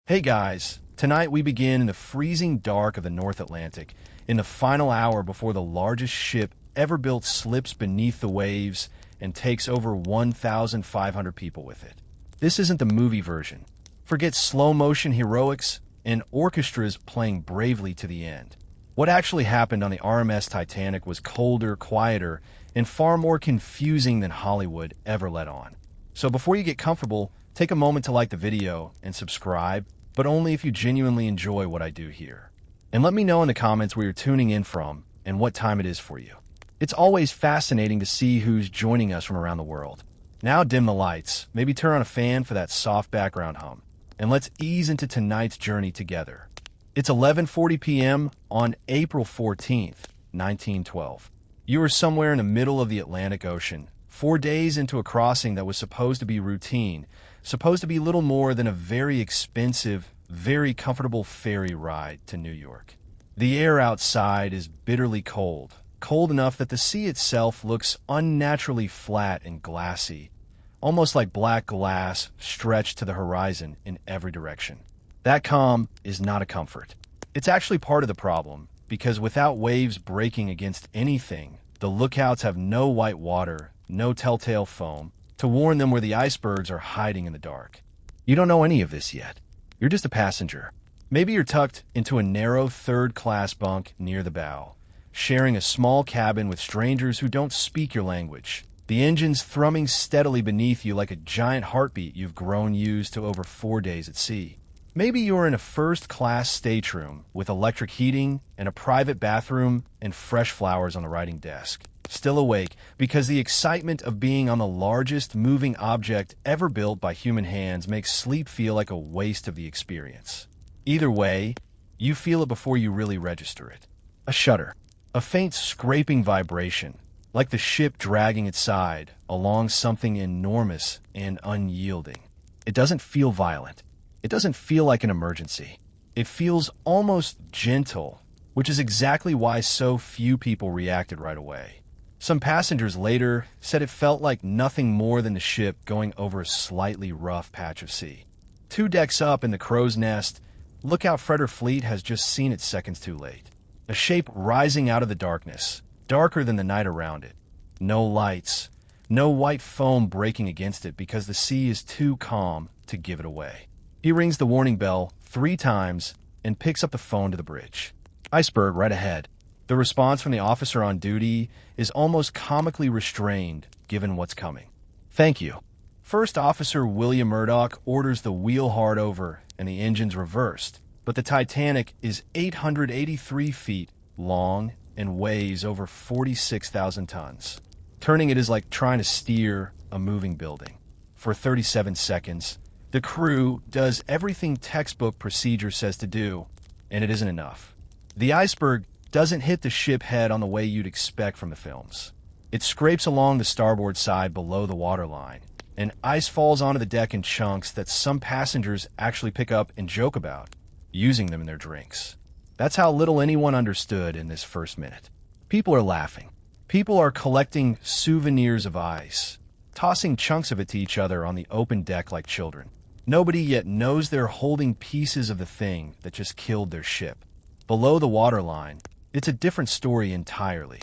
Hey guys, tonight we begin in the freezing dark of the North Atlantic, in the final hour before the largest ship ever built slips beneath the waves and takes over 1,500 people with it. This isn't the movie version. Forget slow-motion heroics and orchestras playing bravely to the end. What actually happened on the RMS Titanic was colder, quieter, and far more confusing than Hollywood ever let on. So before you get comfortable, take a moment to like the video and subscribe, but only if you genuinely enjoy what I do here. And let me know in the comments where you're tuning in from and what time it is for you. It's always fascinating to see who's joining us from around the world. Now dim the lights, maybe turn on a fan for that soft background hum, and let's ease into tonight's journey together. It's 11:40 p.m. on April 14th, 1912. You are somewhere in the middle of the Atlantic Ocean, 4 days into a crossing that was supposed to be routine, supposed to be little more than a very expensive, very comfortable ferry ride to New York. The air outside is bitterly cold, cold enough that the sea itself looks unnaturally flat and glassy, almost like black glass stretched to the horizon in every direction. That calm is not a comfort. It's actually part of the problem, because without waves breaking against anything, the lookouts have no white water, no telltale foam, to warn them where the icebergs are hiding in the dark. You don't know any of this yet. You're just a passenger. Maybe you're tucked into a narrow third-class bunk near the bow, sharing a small cabin with strangers who don't speak your language. The engine's thrumming steadily beneath you like a giant heartbeat you've grown used to over 4 days at sea. Maybe you're in a first-class stateroom with electric heating and a private bathroom and fresh flowers on the writing desk, still awake because the excitement of being on the largest moving object ever built by human hands makes sleep feel like a waste of the experience. Either way, you feel it before you really register it. A shudder, a faint scraping vibration, like the ship dragging its side along something enormous and unyielding. It doesn't feel violent. It doesn't feel like an emergency. It feels almost gentle, which is exactly why so few people reacted right away. Some passengers later said it felt like nothing more than the ship going over a slightly rough patch of sea. 2 decks up in the crow's nest, Lookout Fredder Fleet has just seen it seconds too late. A shape rising out of the darkness, darker than the night around it. No lights, no white foam breaking against it because the sea is too calm to give it away. He rings the warning bell 3 times and picks up the phone to the bridge. Iceberg right ahead. The response from the officer on duty is almost comically restrained, given what's coming. Thank you. First Officer William Murdoch orders the wheel hard over and the engine's reversed, but the Titanic is 883 feet long and weighs over 46,000 tons. Turning it is like trying to steer a moving building. For 37 seconds, the crew does everything textbook procedure says to do, and it isn't enough. The iceberg doesn't hit the ship head on the way you'd expect from the films. It scrapes along the starboard side below the waterline, and ice falls onto the deck in chunks that some passengers actually pick up and joke about, using them in their drinks. That's how little anyone understood in this first minute. People are laughing. People are collecting souvenirs of ice, tossing chunks of it to each other on the open deck like children. Nobody yet knows they're holding pieces of the thing that just killed their ship. Below the waterline, it's a different story entirely.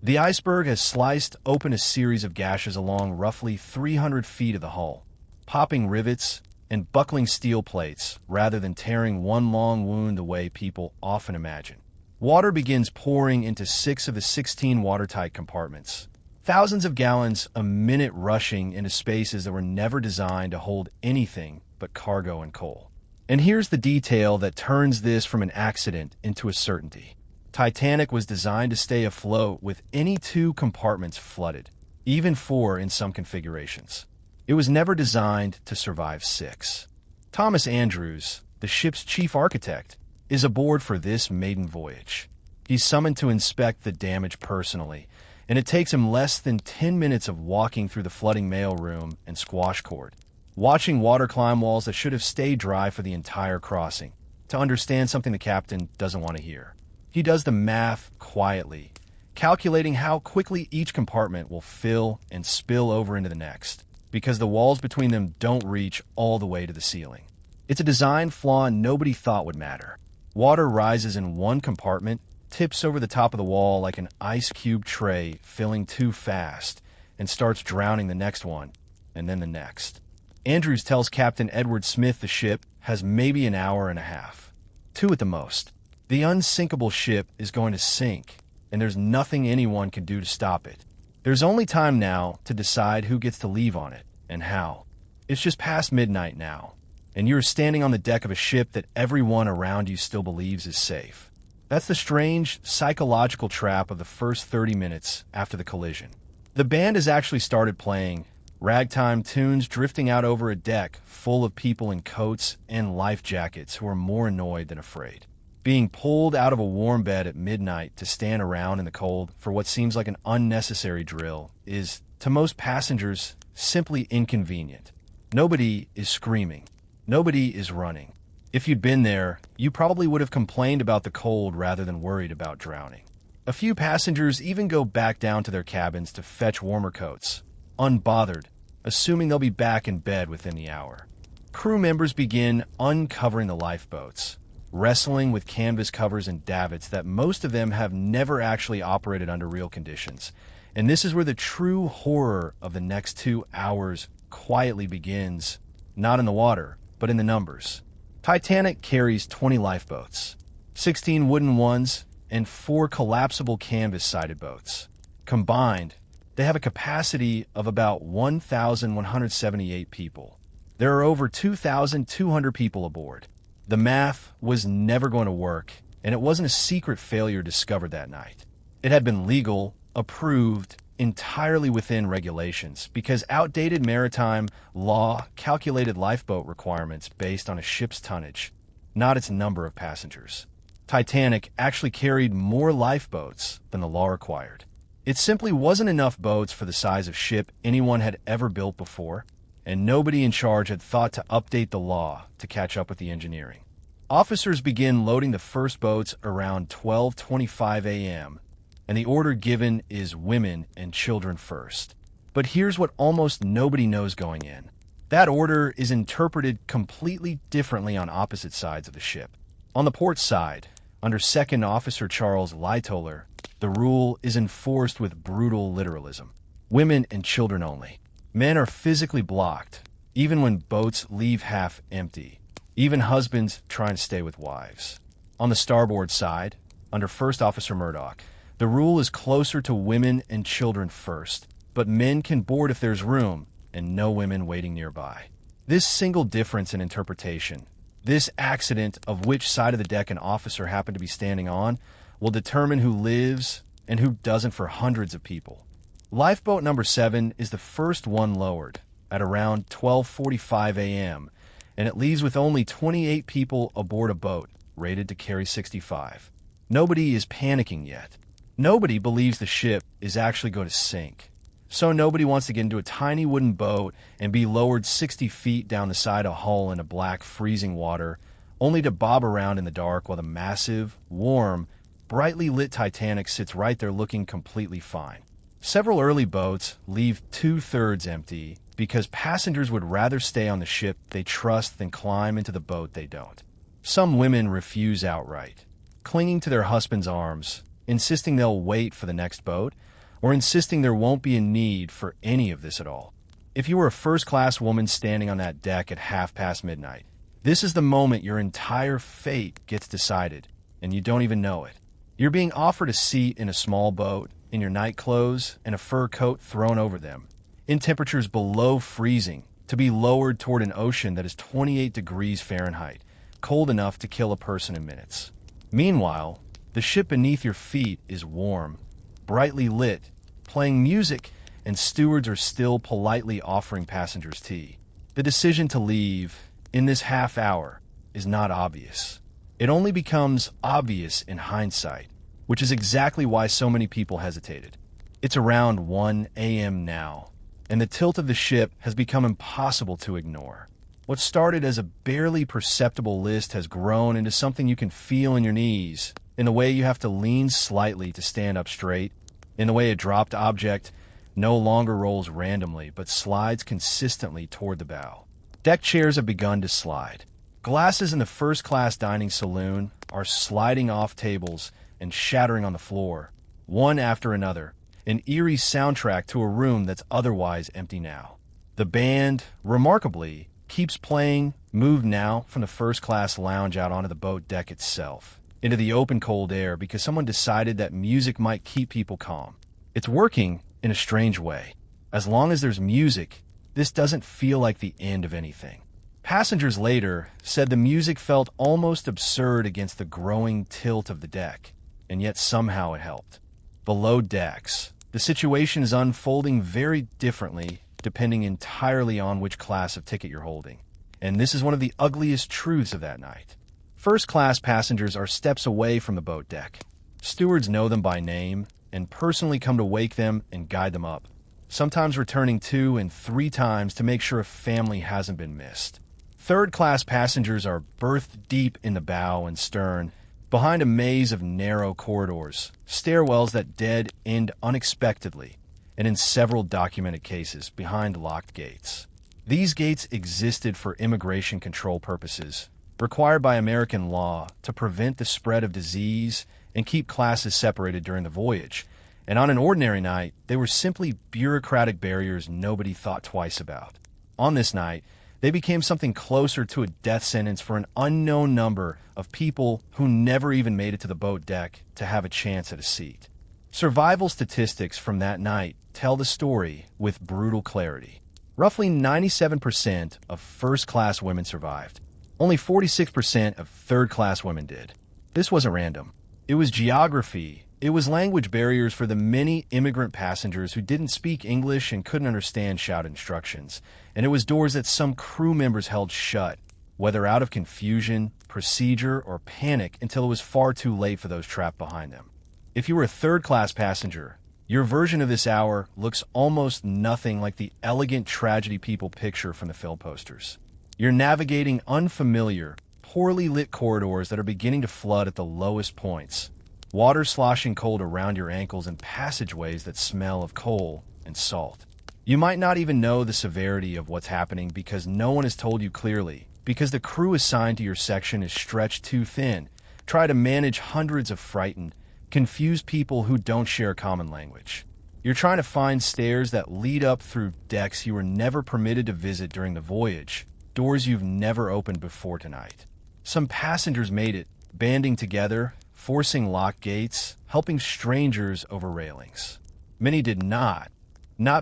The iceberg has sliced open a series of gashes along roughly 300 feet of the hull, popping rivets and buckling steel plates rather than tearing one long wound the way people often imagine. Water begins pouring into 6 of the 16 watertight compartments. Thousands of gallons a minute rushing into spaces that were never designed to hold anything but cargo and coal. And here's the detail that turns this from an accident into a certainty. Titanic was designed to stay afloat with any 2 compartments flooded, even 4 in some configurations. It was never designed to survive 6. Thomas Andrews, the ship's chief architect, is aboard for this maiden voyage. He's summoned to inspect the damage personally, and it takes him less than 10 minutes of walking through the flooding mailroom and squash court, watching water climb walls that should have stayed dry for the entire crossing, to understand something the captain doesn't want to hear. He does the math quietly, calculating how quickly each compartment will fill and spill over into the next, because the walls between them don't reach all the way to the ceiling. It's a design flaw nobody thought would matter. Water rises in one compartment, tips over the top of the wall like an ice cube tray filling too fast, and starts drowning the next one, and then the next. Andrews tells Captain Edward Smith the ship has maybe an hour and a half. 2 at the most. The unsinkable ship is going to sink, and there's nothing anyone can do to stop it. There's only time now to decide who gets to leave on it, and how. It's just past midnight now, and you're standing on the deck of a ship that everyone around you still believes is safe. That's the strange, psychological trap of the first 30 minutes after the collision. The band has actually started playing, ragtime tunes drifting out over a deck full of people in coats and life jackets who are more annoyed than afraid. Being pulled out of a warm bed at midnight to stand around in the cold for what seems like an unnecessary drill is, to most passengers, simply inconvenient. Nobody is screaming. Nobody is running. If you'd been there, you probably would have complained about the cold rather than worried about drowning. A few passengers even go back down to their cabins to fetch warmer coats, unbothered, assuming they'll be back in bed within the hour. Crew members begin uncovering the lifeboats, wrestling with canvas covers and davits that most of them have never actually operated under real conditions. And this is where the true horror of the next 2 hours quietly begins, not in the water, but in the numbers. Titanic carries 20 lifeboats, 16 wooden ones, and 4 collapsible canvas-sided boats. Combined, they have a capacity of about 1,178 people. There are over 2,200 people aboard. The math was never going to work, and it wasn't a secret failure discovered that night. It had been legal, approved, entirely within regulations, because outdated maritime law calculated lifeboat requirements based on a ship's tonnage, not its number of passengers. Titanic actually carried more lifeboats than the law required. It simply wasn't enough boats for the size of ship anyone had ever built before, and nobody in charge had thought to update the law to catch up with the engineering. Officers begin loading the first boats around 12:25 a.m., and the order given is women and children first. But here's what almost nobody knows going in. That order is interpreted completely differently on opposite sides of the ship. On the port side, under Second Officer Charles Lightoller, the rule is enforced with brutal literalism. Women and children only. Men are physically blocked, even when boats leave half empty. Even husbands trying to stay with wives. On the starboard side, under First Officer Murdoch, the rule is closer to women and children first, but men can board if there's room, and no women waiting nearby. This single difference in interpretation, this accident of which side of the deck an officer happened to be standing on, will determine who lives and who doesn't for hundreds of people. Lifeboat number 7 is the first one lowered at around 12:45 a.m., and it leaves with only 28 people aboard a boat rated to carry 65. Nobody is panicking yet. Nobody believes the ship is actually going to sink. So nobody wants to get into a tiny wooden boat and be lowered 60 feet down the side of a hull in a black, freezing water, only to bob around in the dark while the massive, warm, brightly lit Titanic sits right there looking completely fine. Several early boats leave 2/3 empty because passengers would rather stay on the ship they trust than climb into the boat they don't. Some women refuse outright, clinging to their husband's arms, insisting they'll wait for the next boat, or insisting there won't be a need for any of this at all. If you were a first-class woman standing on that deck at midnight, this is the moment your entire fate gets decided, and you don't even know it. You're being offered a seat in a small boat, in your night clothes, and a fur coat thrown over them, in temperatures below freezing, to be lowered toward an ocean that is 28 degrees Fahrenheit, cold enough to kill a person in minutes. Meanwhile, the ship beneath your feet is warm, brightly lit, playing music, and stewards are still politely offering passengers tea. The decision to leave, in this half hour, is not obvious. It only becomes obvious in hindsight, which is exactly why so many people hesitated. It's around 1 a.m. now, and the tilt of the ship has become impossible to ignore. What started as a barely perceptible list has grown into something you can feel in your knees, in the way you have to lean slightly to stand up straight, in the way a dropped object no longer rolls randomly but slides consistently toward the bow. Deck chairs have begun to slide. Glasses in the first-class dining saloon are sliding off tables and shattering on the floor, one after another, an eerie soundtrack to a room that's otherwise empty now. The band, remarkably, keeps playing Move Now from the first-class lounge out onto the boat deck itself, into the open cold air because someone decided that music might keep people calm. It's working in a strange way. As long as there's music, this doesn't feel like the end of anything. Passengers later said the music felt almost absurd against the growing tilt of the deck, and yet somehow it helped. Below decks, the situation is unfolding very differently depending entirely on which class of ticket you're holding. And this is one of the ugliest truths of that night. First-class passengers are steps away from the boat deck. Stewards know them by name and personally come to wake them and guide them up, sometimes returning 2 and 3 times to make sure a family hasn't been missed. Third-class passengers are berthed deep in the bow and stern, behind a maze of narrow corridors, stairwells that dead end unexpectedly, and in several documented cases, behind locked gates. These gates existed for immigration control purposes, required by American law to prevent the spread of disease and keep classes separated during the voyage, and on an ordinary night, they were simply bureaucratic barriers nobody thought twice about. On this night, they became something closer to a death sentence for an unknown number of people who never even made it to the boat deck to have a chance at a seat. Survival statistics from that night tell the story with brutal clarity. Roughly 97% of first-class women survived. Only 46% of third-class women did. This wasn't random. It was geography. It was language barriers for the many immigrant passengers who didn't speak English and couldn't understand shout instructions. And it was doors that some crew members held shut, whether out of confusion, procedure, or panic, until it was far too late for those trapped behind them. If you were a third-class passenger, your version of this hour looks almost nothing like the elegant tragedy people picture from the film posters. You're navigating unfamiliar, poorly lit corridors that are beginning to flood at the lowest points. Water sloshing cold around your ankles and passageways that smell of coal and salt. You might not even know the severity of what's happening because no one has told you clearly, because the crew assigned to your section is stretched too thin. Try to manage hundreds of frightened, confused people who don't share a common language. You're trying to find stairs that lead up through decks you were never permitted to visit during the voyage, doors you've never opened before tonight. Some passengers made it, banding together, forcing locked gates, helping strangers over railings. Many did not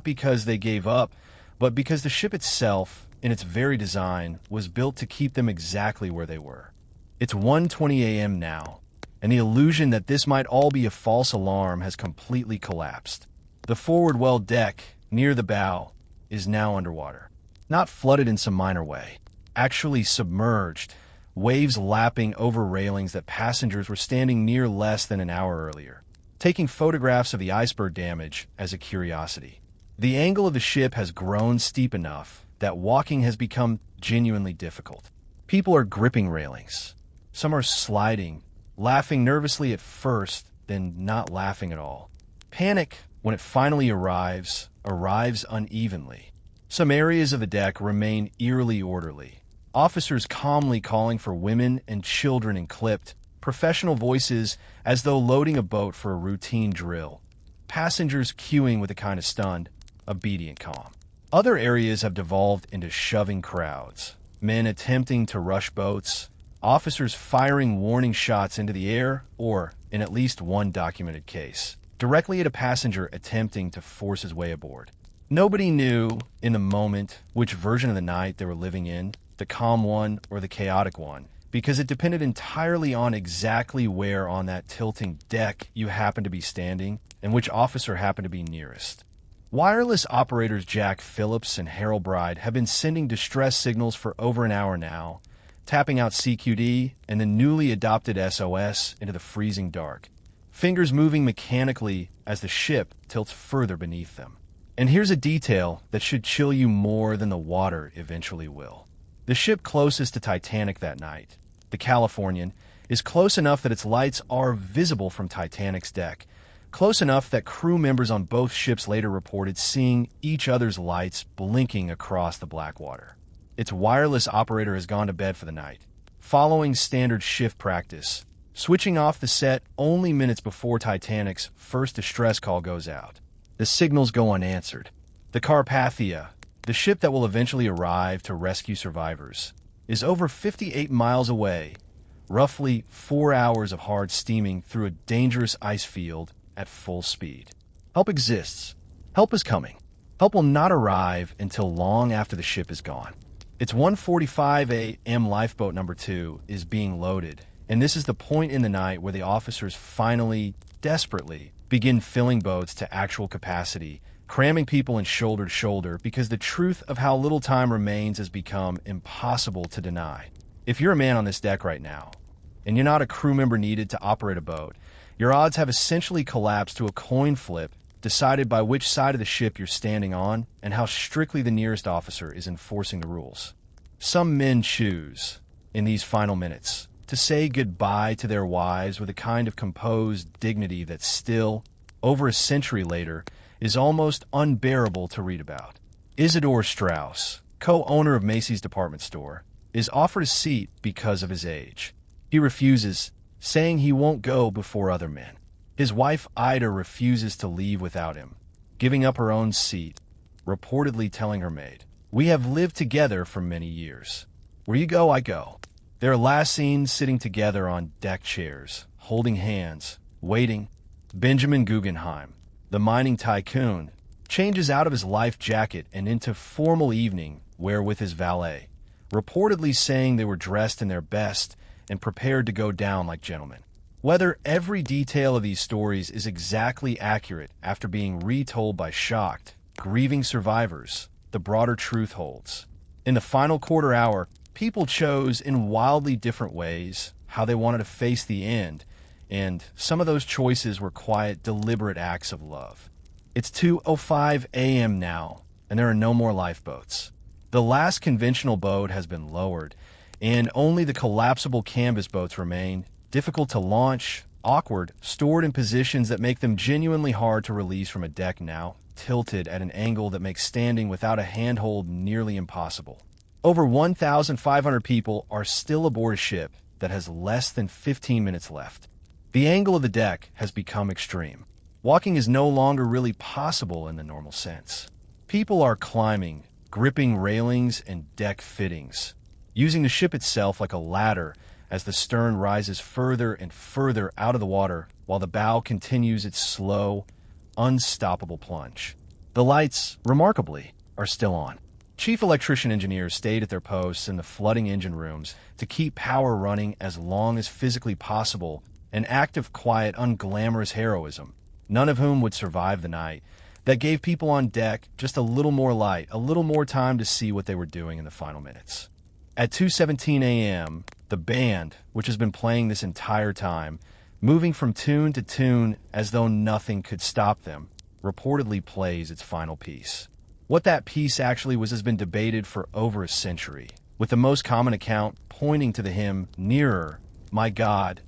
because they gave up, but because the ship itself, in its very design, was built to keep them exactly where they were. It's 1:20 a.m. now, and the illusion that this might all be a false alarm has completely collapsed. The forward well deck, near the bow, is now underwater. Not flooded in some minor way, actually submerged, waves lapping over railings that passengers were standing near less than an hour earlier, taking photographs of the iceberg damage as a curiosity. The angle of the ship has grown steep enough that walking has become genuinely difficult. People are gripping railings. Some are sliding, laughing nervously at first, then not laughing at all. Panic, when it finally arrives unevenly. Some areas of the deck remain eerily orderly. Officers calmly calling for women and children in clipped, professional voices as though loading a boat for a routine drill. Passengers queuing with a kind of stunned, obedient calm. Other areas have devolved into shoving crowds. Men attempting to rush boats, officers firing warning shots into the air, or, in at least one documented case, directly at a passenger attempting to force his way aboard. Nobody knew, in the moment, which version of the night they were living in, the calm one or the chaotic one, because it depended entirely on exactly where on that tilting deck you happened to be standing and which officer happened to be nearest. Wireless operators Jack Phillips and Harold Bride have been sending distress signals for over an hour now, tapping out CQD and the newly adopted SOS into the freezing dark, fingers moving mechanically as the ship tilts further beneath them. And here's a detail that should chill you more than the water eventually will. The ship closest to Titanic that night, the Californian, is close enough that its lights are visible from Titanic's deck, close enough that crew members on both ships later reported seeing each other's lights blinking across the black water. Its wireless operator has gone to bed for the night, following standard shift practice, switching off the set only minutes before Titanic's first distress call goes out. The signals go unanswered. The Carpathia, the ship that will eventually arrive to rescue survivors, is over 58 miles away, roughly 4 hours of hard steaming through a dangerous ice field at full speed. Help exists. Help is coming. Help will not arrive until long after the ship is gone. It's 1:45 a.m. Lifeboat number 2 is being loaded, and this is the point in the night where the officers finally, desperately, begin filling boats to actual capacity, cramming people in shoulder to shoulder because the truth of how little time remains has become impossible to deny. If you're a man on this deck right now, and you're not a crew member needed to operate a boat, your odds have essentially collapsed to a coin flip decided by which side of the ship you're standing on and how strictly the nearest officer is enforcing the rules. Some men choose, in these final minutes, to say goodbye to their wives with a kind of composed dignity that still, over a century later, is almost unbearable to read about. Isidore Strauss, co-owner of Macy's department store, is offered a seat because of his age. He refuses, saying he won't go before other men. His wife Ida refuses to leave without him, giving up her own seat, reportedly telling her maid, "We have lived together for many years. Where you go, I go." They are last seen sitting together on deck chairs, holding hands, waiting. Benjamin Guggenheim, the mining tycoon, changes out of his life jacket and into formal evening wear with his valet, reportedly saying they were dressed in their best and prepared to go down like gentlemen. Whether every detail of these stories is exactly accurate after being retold by shocked, grieving survivors, the broader truth holds. In the final quarter hour, people chose in wildly different ways how they wanted to face the end, and some of those choices were quiet, deliberate acts of love. It's 2:05 a.m. now, and there are no more lifeboats. The last conventional boat has been lowered, and only the collapsible canvas boats remain, difficult to launch, awkward, stored in positions that make them genuinely hard to release from a deck now tilted at an angle that makes standing without a handhold nearly impossible. Over 1,500 people are still aboard a ship that has less than 15 minutes left. The angle of the deck has become extreme. Walking is no longer really possible in the normal sense. People are climbing, gripping railings and deck fittings, using the ship itself like a ladder as the stern rises further and further out of the water while the bow continues its slow, unstoppable plunge. The lights, remarkably, are still on. Chief electrician engineers stayed at their posts in the flooding engine rooms to keep power running as long as physically possible, an act of quiet, unglamorous heroism, none of whom would survive the night, that gave people on deck just a little more light, a little more time to see what they were doing in the final minutes. At 2:17 a.m., the band, which has been playing this entire time, moving from tune to tune as though nothing could stop them, reportedly plays its final piece. What that piece actually was has been debated for over a century, with the most common account pointing to the hymn "Nearer, My God,"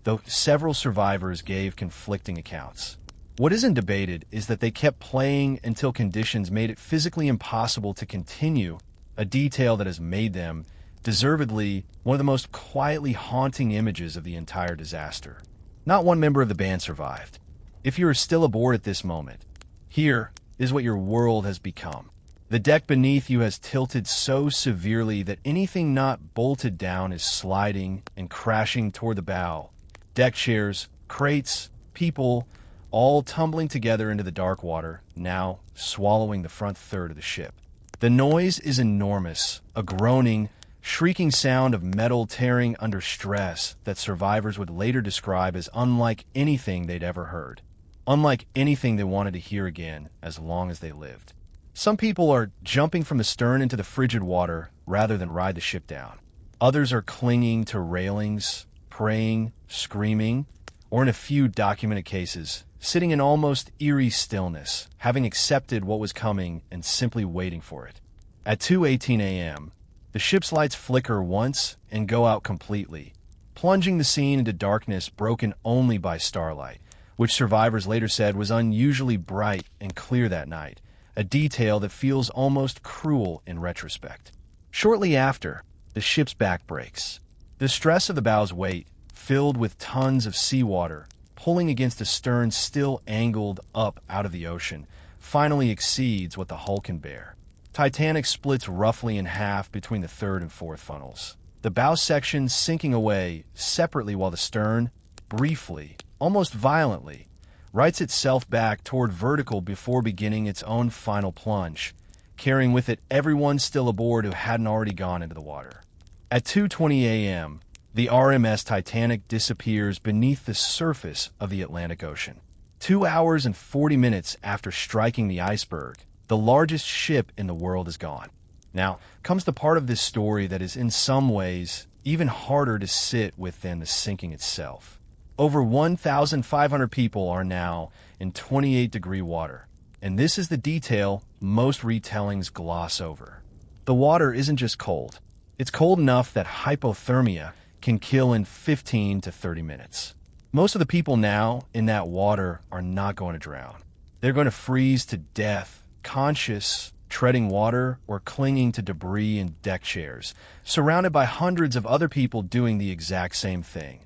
though several survivors gave conflicting accounts. What isn't debated is that they kept playing until conditions made it physically impossible to continue, a detail that has made them, deservedly, one of the most quietly haunting images of the entire disaster. Not one member of the band survived. If you are still aboard at this moment, here is what your world has become. The deck beneath you has tilted so severely that anything not bolted down is sliding and crashing toward the bow. Deck chairs, crates, people, all tumbling together into the dark water, now swallowing the front third of the ship. The noise is enormous, a groaning, shrieking sound of metal tearing under stress that survivors would later describe as unlike anything they'd ever heard, unlike anything they wanted to hear again as long as they lived. Some people are jumping from the stern into the frigid water rather than ride the ship down. Others are clinging to railings, praying, screaming, or in a few documented cases, sitting in almost eerie stillness, having accepted what was coming and simply waiting for it. At 2:18 a.m., the ship's lights flicker once and go out completely, plunging the scene into darkness broken only by starlight, which survivors later said was unusually bright and clear that night, a detail that feels almost cruel in retrospect. Shortly after, the ship's back breaks. The stress of the bow's weight, filled with tons of seawater, pulling against the stern still angled up out of the ocean, finally exceeds what the hull can bear. Titanic splits roughly in half between the third and fourth funnels. The bow section sinking away separately while the stern, briefly, almost violently, rights itself back toward vertical before beginning its own final plunge, carrying with it everyone still aboard who hadn't already gone into the water. At 2:20 a.m., the RMS Titanic disappears beneath the surface of the Atlantic Ocean. 2 hours and 40 minutes after striking the iceberg, the largest ship in the world is gone. Now comes the part of this story that is in some ways even harder to sit with than the sinking itself. Over 1,500 people are now in 28-degree water, and this is the detail most retellings gloss over. The water isn't just cold. It's cold enough that hypothermia can kill in 15 to 30 minutes. Most of the people now in that water are not going to drown. They're going to freeze to death, conscious, treading water, or clinging to debris and deck chairs, surrounded by hundreds of other people doing the exact same thing.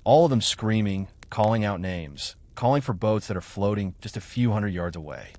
All of them screaming, calling out names, calling for boats that are floating just a few hundred yards away.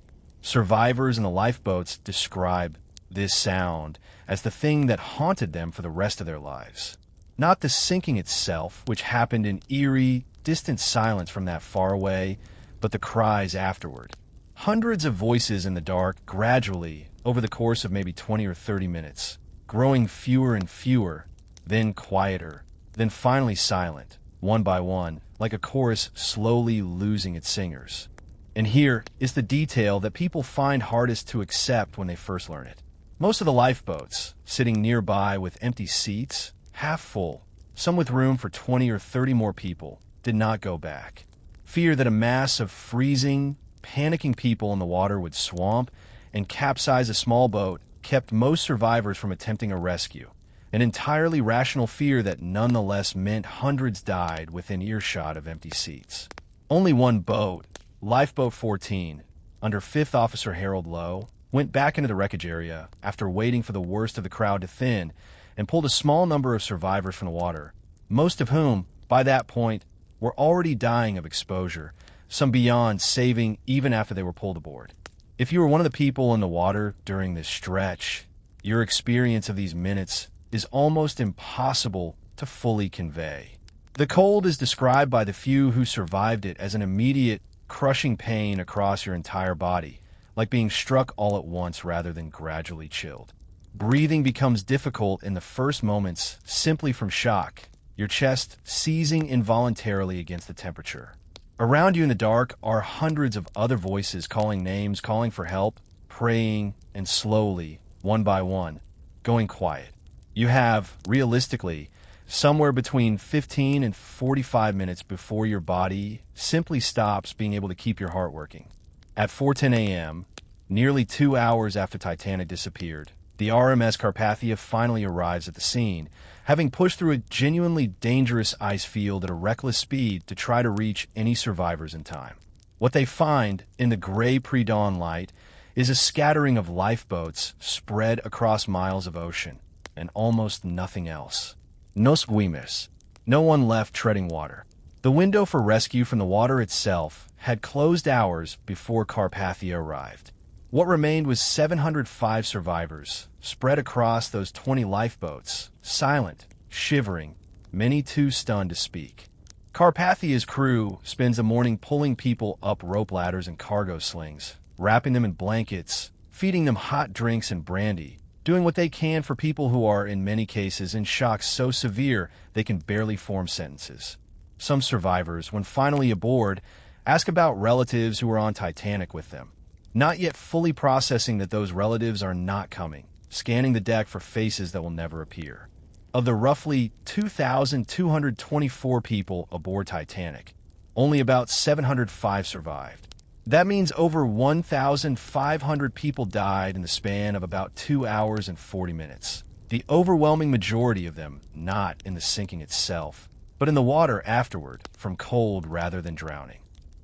Survivors in the lifeboats describe this sound as the thing that haunted them for the rest of their lives. Not the sinking itself, which happened in eerie, distant silence from that far away, but the cries afterward. Hundreds of voices in the dark, gradually, over the course of maybe 20 or 30 minutes, growing fewer and fewer, then quieter, then finally silent, one by one, like a chorus slowly losing its singers. And here is the detail that people find hardest to accept when they first learn it. Most of the lifeboats, sitting nearby with empty seats, half full, some with room for 20 or 30 more people, did not go back. Fear that a mass of freezing, panicking people in the water would swamp and capsize a small boat kept most survivors from attempting a rescue. An entirely rational fear that nonetheless meant hundreds died within earshot of empty seats. Only one boat, Lifeboat 14, under 5th Officer Harold Lowe, went back into the wreckage area after waiting for the worst of the crowd to thin and pulled a small number of survivors from the water, most of whom, by that point, were already dying of exposure, some beyond saving even after they were pulled aboard. If you were one of the people in the water during this stretch, your experience of these minutes is almost impossible to fully convey. The cold is described by the few who survived it as an immediate, crushing pain across your entire body, like being struck all at once rather than gradually chilled. Breathing becomes difficult in the first moments simply from shock, your chest seizing involuntarily against the temperature. Around you in the dark are hundreds of other voices calling names, calling for help, praying, and slowly, one by one, going quiet. You have, realistically, somewhere between 15 and 45 minutes before your body simply stops being able to keep your heart working. At 4:10 a.m., nearly 2 hours after Titanic disappeared, the RMS Carpathia finally arrives at the scene, having pushed through a genuinely dangerous ice field at a reckless speed to try to reach any survivors in time. What they find in the gray pre-dawn light is a scattering of lifeboats spread across miles of ocean, and almost nothing else. Nos guimes. No one left treading water. The window for rescue from the water itself had closed hours before Carpathia arrived. What remained was 705 survivors, spread across those 20 lifeboats, silent, shivering, many too stunned to speak. Carpathia's crew spends the morning pulling people up rope ladders and cargo slings, wrapping them in blankets, feeding them hot drinks and brandy, doing what they can for people who are, in many cases, in shock so severe they can barely form sentences. Some survivors, when finally aboard, ask about relatives who were on Titanic with them, not yet fully processing that those relatives are not coming, scanning the deck for faces that will never appear. Of the roughly 2,224 people aboard Titanic, only about 705 survived. That means over 1,500 people died in the span of about 2 hours and 40 minutes. The overwhelming majority of them not in the sinking itself, but in the water afterward from cold rather than drowning.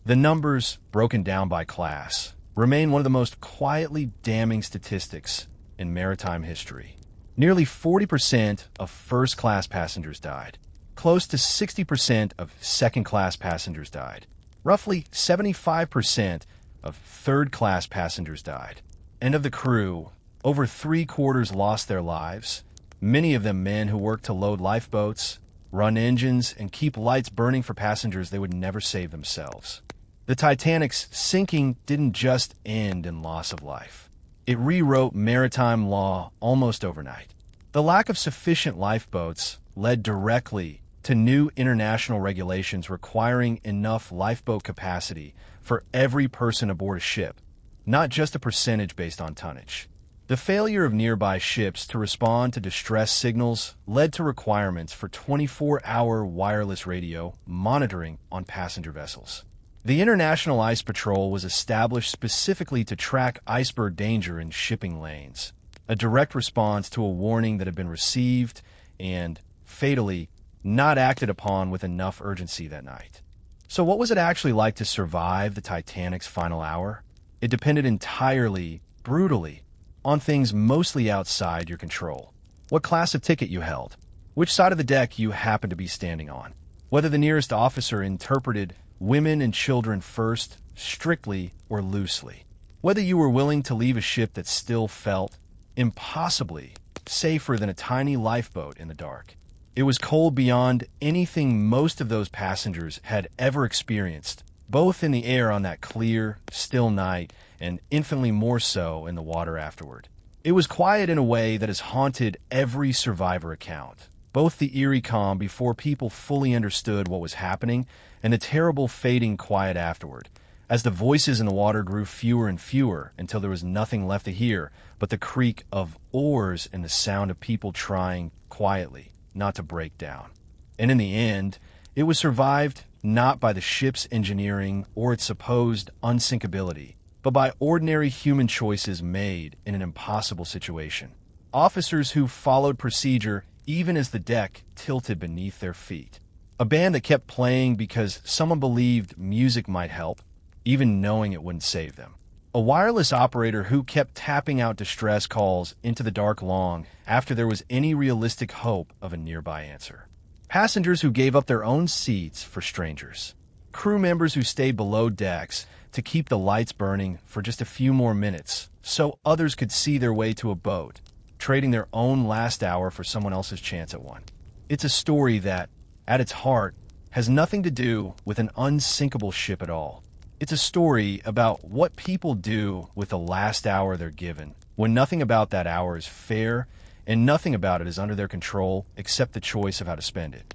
The numbers, broken down by class, remain one of the most quietly damning statistics in maritime history. Nearly 40% of first-class passengers died. Close to 60% of second-class passengers died. Roughly 75% of third-class passengers died. And of the crew, over three-quarters lost their lives, many of them men who worked to load lifeboats, run engines, and keep lights burning for passengers they would never save themselves. The Titanic's sinking didn't just end in loss of life. It rewrote maritime law almost overnight. The lack of sufficient lifeboats led directly to new international regulations requiring enough lifeboat capacity for every person aboard a ship, not just a percentage based on tonnage. The failure of nearby ships to respond to distress signals led to requirements for 24-hour wireless radio monitoring on passenger vessels. The International Ice Patrol was established specifically to track iceberg danger in shipping lanes, a direct response to a warning that had been received and, fatally, not acted upon with enough urgency that night. So what was it actually like to survive the Titanic's final hour? It depended entirely, brutally, on things mostly outside your control. What class of ticket you held, which side of the deck you happened to be standing on, whether the nearest officer interpreted women and children first, strictly or loosely, whether you were willing to leave a ship that still felt impossibly safer than a tiny lifeboat in the dark. It was cold beyond anything most of those passengers had ever experienced, both in the air on that clear, still night, and infinitely more so in the water afterward. It was quiet in a way that has haunted every survivor account, both the eerie calm before people fully understood what was happening and the terrible fading quiet afterward, as the voices in the water grew fewer and fewer until there was nothing left to hear but the creak of oars and the sound of people trying quietly not to break down. And in the end, it was survived not by the ship's engineering or its supposed unsinkability, but by ordinary human choices made in an impossible situation. Officers who followed procedure even as the deck tilted beneath their feet. A band that kept playing because someone believed music might help, even knowing it wouldn't save them. A wireless operator who kept tapping out distress calls into the dark long after there was any realistic hope of a nearby answer. Passengers who gave up their own seats for strangers. Crew members who stayed below decks to keep the lights burning for just a few more minutes so others could see their way to a boat, trading their own last hour for someone else's chance at one. It's a story that, at its heart, has nothing to do with an unsinkable ship at all. It's a story about what people do with the last hour they're given, when nothing about that hour is fair and nothing about it is under their control except the choice of how to spend it.